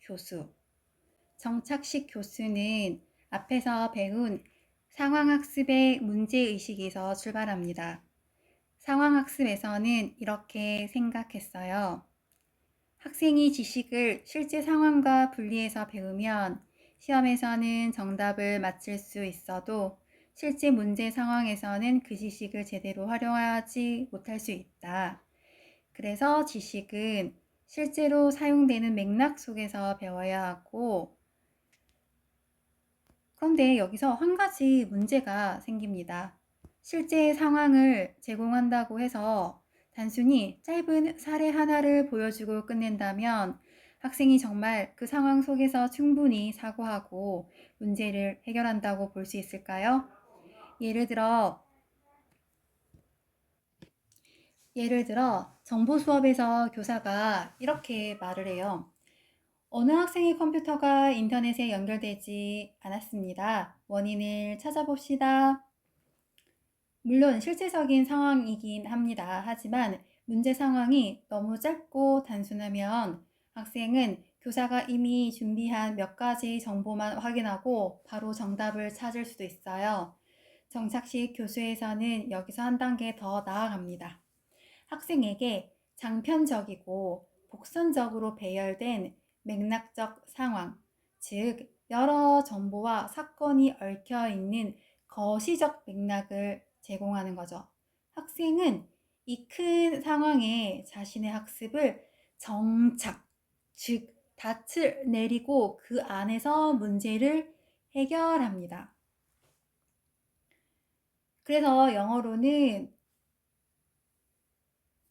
교수. 정착식 교수는 앞에서 배운 상황학습의 문제의식에서 출발합니다. 상황학습에서는 이렇게 생각했어요. 학생이 지식을 실제 상황과 분리해서 배우면 시험에서는 정답을 맞힐 수 있어도 실제 문제 상황에서는 그 지식을 제대로 활용하지 못할 수 있다. 그래서 지식은 실제로 사용되는 맥락 속에서 배워야 하고, 그런데 여기서 한 가지 문제가 생깁니다. 실제 상황을 제공한다고 해서 단순히 짧은 사례 하나를 보여주고 끝낸다면 학생이 정말 그 상황 속에서 충분히 사고하고 문제를 해결한다고 볼 수 있을까요? 예를 들어 정보 수업에서 교사가 이렇게 말을 해요. 어느 학생의 컴퓨터가 인터넷에 연결되지 않았습니다. 원인을 찾아봅시다. 물론 실제적인 상황이긴 합니다. 하지만 문제 상황이 너무 짧고 단순하면 학생은 교사가 이미 준비한 몇 가지 정보만 확인하고 바로 정답을 찾을 수도 있어요. 정착식 교수에서는 여기서 한 단계 더 나아갑니다. 학생에게 장편적이고 복선적으로 배열된 맥락적 상황, 즉 여러 정보와 사건이 얽혀 있는 거시적 맥락을 제공하는 거죠. 학생은 이 큰 상황에 자신의 학습을 정착, 즉 닻을 내리고 그 안에서 문제를 해결합니다. 그래서 영어로는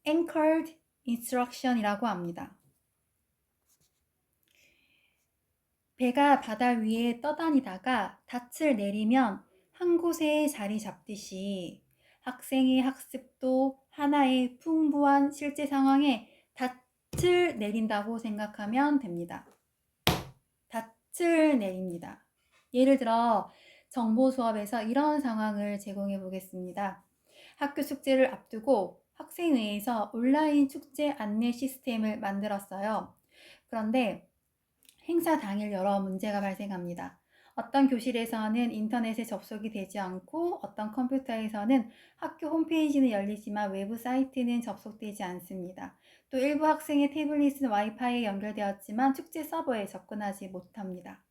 anchored instruction이라고 합니다. 배가 바다 위에 떠다니다가 닻을 내리면 한 곳에 자리 잡듯이 학생의 학습도 하나의 풍부한 실제 상황에 닻을 내린다고 생각하면 됩니다. 닻을 내립니다. 예를 들어 정보 수업에서 이런 상황을 제공해 보겠습니다. 학교 축제를 앞두고 학생회에서 온라인 축제 안내 시스템을 만들었어요. 그런데 행사 당일 여러 문제가 발생합니다. 어떤 교실에서는 인터넷에 접속이 되지 않고 어떤 컴퓨터에서는 학교 홈페이지는 열리지만 외부 사이트는 접속되지 않습니다. 또 일부 학생의 태블릿은 와이파이에 연결되었지만 축제 서버에 접근하지 못합니다.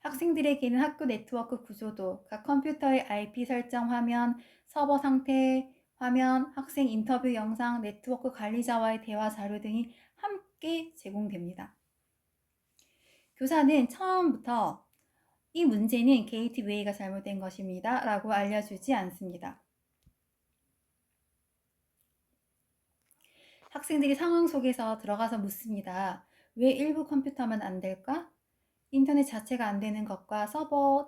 학생들에게는 학교 네트워크 구조도 각 컴퓨터의 IP 설정 화면, 서버 상태 화면, 학생 인터뷰 영상, 네트워크 관리자와의 대화 자료 등이 함께 제공됩니다. 교사는 처음부터 이 문제는 게이트웨이가 잘못된 것입니다 라고 알려주지 않습니다. 학생들이 상황 속에서 들어가서 묻습니다. 왜 일부 컴퓨터만 안 될까? 인터넷 자체가 안 되는 것과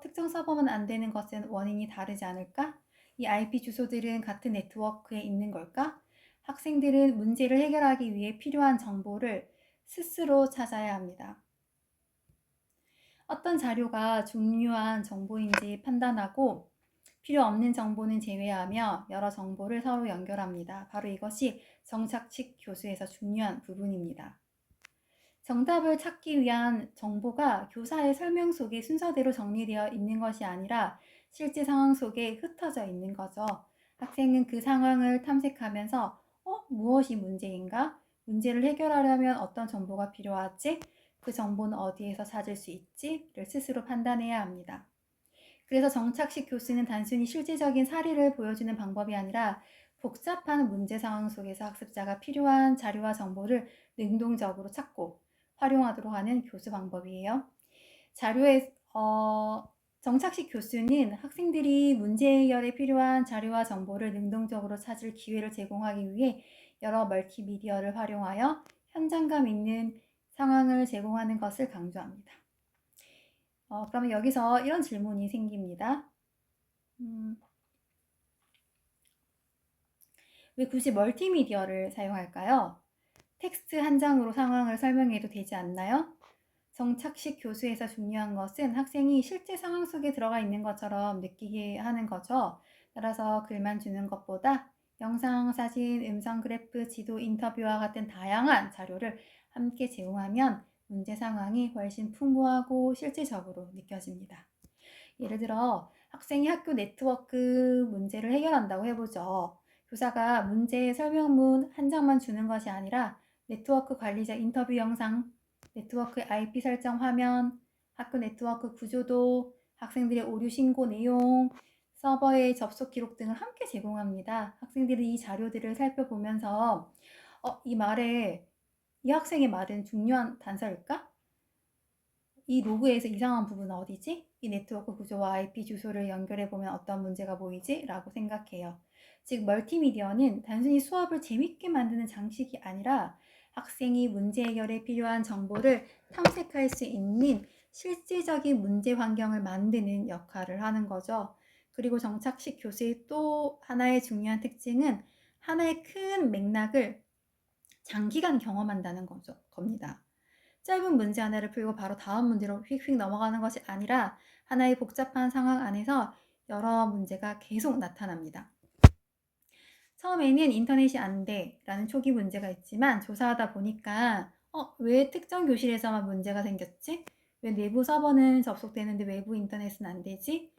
특정 서버만 안 되는 것은 원인이 다르지 않을까? 이 IP 주소들은 같은 네트워크에 있는 걸까? 학생들은 문제를 해결하기 위해 필요한 정보를 스스로 찾아야 합니다. 어떤 자료가 중요한 정보인지 판단하고 필요 없는 정보는 제외하며 여러 정보를 서로 연결합니다. 바로 이것이 정착식 교수에서 중요한 부분입니다. 정답을 찾기 위한 정보가 교사의 설명 속에 순서대로 정리되어 있는 것이 아니라 실제 상황 속에 흩어져 있는 거죠. 학생은 그 상황을 탐색하면서 무엇이 문제인가? 문제를 해결하려면 어떤 정보가 필요하지? 그 정보는 어디에서 찾을 수 있지?를 스스로 판단해야 합니다. 그래서 정착식 교수는 단순히 실제적인 사례를 보여주는 방법이 아니라 복잡한 문제 상황 속에서 학습자가 필요한 자료와 정보를 능동적으로 찾고 활용하도록 하는 교수 방법이에요. 정착식 교수는 학생들이 문제 해결에 필요한 자료와 정보를 능동적으로 찾을 기회를 제공하기 위해 여러 멀티미디어를 활용하여 현장감 있는 상황을 제공하는 것을 강조합니다. 그러면 여기서 이런 질문이 생깁니다. 왜 굳이 멀티미디어를 사용할까요? 텍스트 한 장으로 상황을 설명해도 되지 않나요? 정착식 교수에서 중요한 것은 학생이 실제 상황 속에 들어가 있는 것처럼 느끼게 하는 거죠. 따라서 글만 주는 것보다 영상, 사진, 음성 그래프, 지도, 인터뷰와 같은 다양한 자료를 함께 제공하면 문제 상황이 훨씬 풍부하고 실질적으로 느껴집니다. 예를 들어 학생이 학교 네트워크 문제를 해결한다고 해보죠. 교사가 문제의 설명문 한 장만 주는 것이 아니라 네트워크 관리자 인터뷰 영상, 네트워크 IP 설정 화면, 학교 네트워크 구조도, 학생들의 오류 신고 내용, 서버의 접속 기록 등을 함께 제공합니다. 학생들이 이 자료들을 살펴보면서 이 학생의 말은 중요한 단서일까? 이 로그에서 이상한 부분은 어디지? 이 네트워크 구조와 IP 주소를 연결해보면 어떤 문제가 보이지? 라고 생각해요. 즉 멀티미디어는 단순히 수업을 재밌게 만드는 장식이 아니라 학생이 문제 해결에 필요한 정보를 탐색할 수 있는 실질적인 문제 환경을 만드는 역할을 하는 거죠. 그리고 정착식 교수의 또 하나의 중요한 특징은 하나의 큰 맥락을 장기간 경험한다는 겁니다. 짧은 문제 하나를 풀고 바로 다음 문제로 휙휙 넘어가는 것이 아니라 하나의 복잡한 상황 안에서 여러 문제가 계속 나타납니다. 처음에는 인터넷이 안 돼 라는 초기 문제가 있지만 조사하다 보니까 왜 특정 교실에서만 문제가 생겼지? 왜 내부 서버는 접속되는데 외부 인터넷은 안 되지?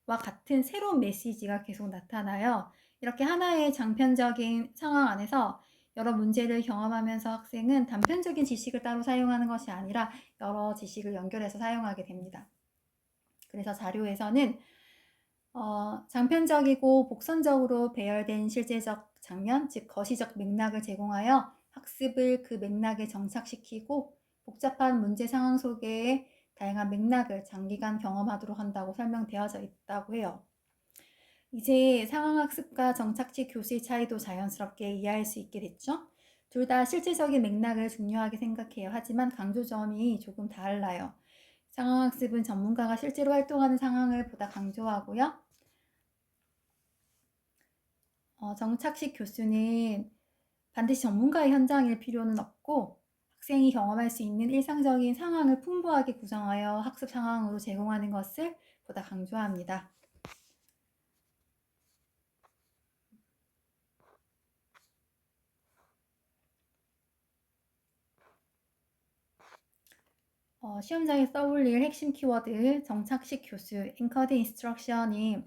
와 같은 새로운 메시지가 계속 나타나요. 이렇게 하나의 장편적인 상황 안에서 여러 문제를 경험하면서 학생은 단편적인 지식을 따로 사용하는 것이 아니라 여러 지식을 연결해서 사용하게 됩니다. 그래서 자료에서는 장편적이고 복선적으로 배열된 실제적 장면, 즉 거시적 맥락을 제공하여 학습을 그 맥락에 정착시키고 복잡한 문제 상황 속에 다양한 맥락을 장기간 경험하도록 한다고 설명되어져 있다고 해요. 이제 상황학습과 정착식 교수의 차이도 자연스럽게 이해할 수 있게 됐죠? 둘 다 실질적인 맥락을 중요하게 생각해요. 하지만 강조점이 조금 달라요. 상황학습은 전문가가 실제로 활동하는 상황을 보다 강조하고요. 정착식 교수는 반드시 전문가의 현장일 필요는 없고 학생이 경험할 수 있는 일상적인 상황을 풍부하게 구성하여 학습 상황으로 제공하는 것을 보다 강조합니다. 시험장에 떠올릴 핵심 키워드 정착식 교수, anchored instruction이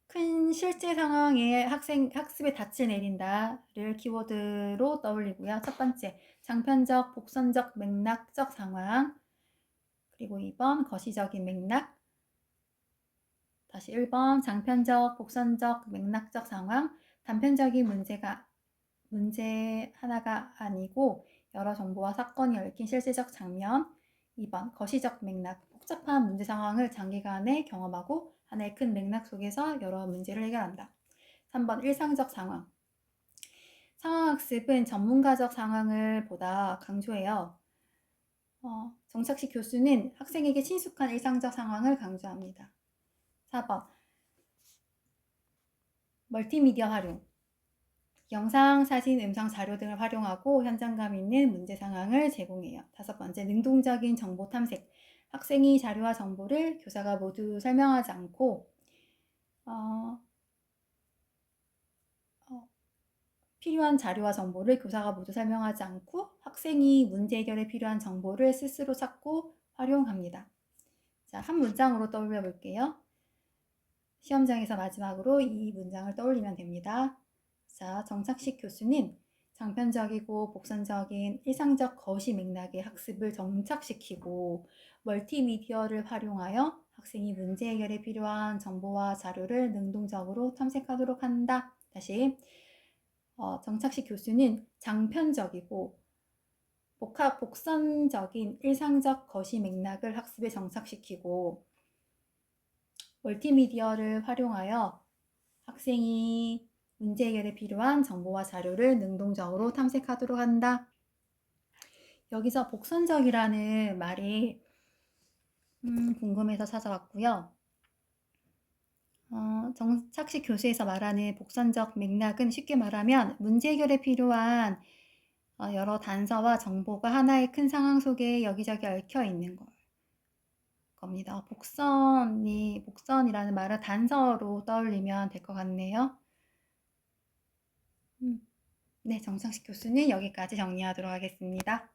큰 실제 상황에 학습의 닻을 내린다를 키워드로 떠올리고요. 첫 번째, 장편적, 복선적, 맥락적 상황. 그리고 2번, 거시적인 맥락. 다시 1번, 장편적, 복선적, 맥락적 상황. 단편적인 문제 하나가 아니고 여러 정보와 사건이 얽힌 실제적 장면. 2번, 거시적 맥락. 복잡한 문제 상황을 장기간에 경험하고 하나의 큰 맥락 속에서 여러 문제를 해결한다. 3번, 일상적 상황. 상황학습은 전문가적 상황을 보다 강조해요. 정착식 교수는 학생에게 친숙한 일상적 상황을 강조합니다. 4번, 멀티미디어 활용. 영상, 사진, 음성, 자료 등을 활용하고 현장감 있는 문제 상황을 제공해요. 5번째, 능동적인 정보 탐색. 학생이 자료와 정보를 교사가 모두 설명하지 않고 필요한 자료와 정보를 교사가 모두 설명하지 않고 학생이 문제 해결에 필요한 정보를 스스로 찾고 활용합니다. 자, 한 문장으로 떠올려 볼게요. 시험장에서 마지막으로 이 문장을 떠올리면 됩니다. 자, 정착식 교수는 장편적이고 복선적인 일상적 거시 맥락의 학습을 정착시키고 멀티미디어를 활용하여 학생이 문제 해결에 필요한 정보와 자료를 능동적으로 탐색하도록 한다. 다시 정착식 교수는 장편적이고 복선적인 일상적 거시 맥락을 학습에 정착시키고 멀티미디어를 활용하여 학생이 문제 해결에 필요한 정보와 자료를 능동적으로 탐색하도록 한다. 여기서 복선적이라는 말이 궁금해서 찾아봤고요. 정착식 교수에서 말하는 복선적 맥락은 쉽게 말하면 문제 해결에 필요한 여러 단서와 정보가 하나의 큰 상황 속에 여기저기 얽혀 있는 겁니다. 복선이라는 말을 단서로 떠올리면 될 것 같네요. 네, 정창식 교수는 여기까지 정리하도록 하겠습니다.